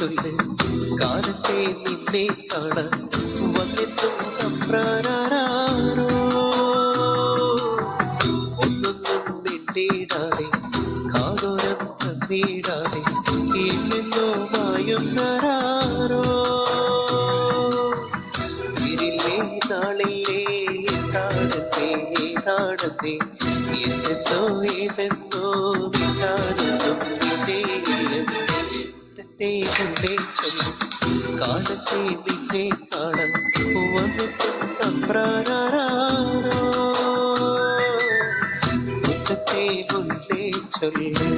ചൊല്ല് കാലത്തെ നിന്നെ കാണാൻ വന്നെത്തും തമ്പ്രാനാരോ ഒന്നൊന്നും മിണ്ടിടാതെ കാതോരം തന്നിടാതെ എന്നെന്നോ മായുന്നാരോ ഇരില്ലേ നാളില്ലേ താടത്തെ താടത്തെ എന്തെന്നോ ഏതെന്നോ വിട്ടാനൊന്നും നിന്നെ കൊണ്ടേ ചൊല്ലും കാലത്തെ നിന്നെ കാണാൻ വന്നെത്തും തമ്പ്രാനാരോ മുറ്റത്തെ മുല്ലേ ചൊല്ല്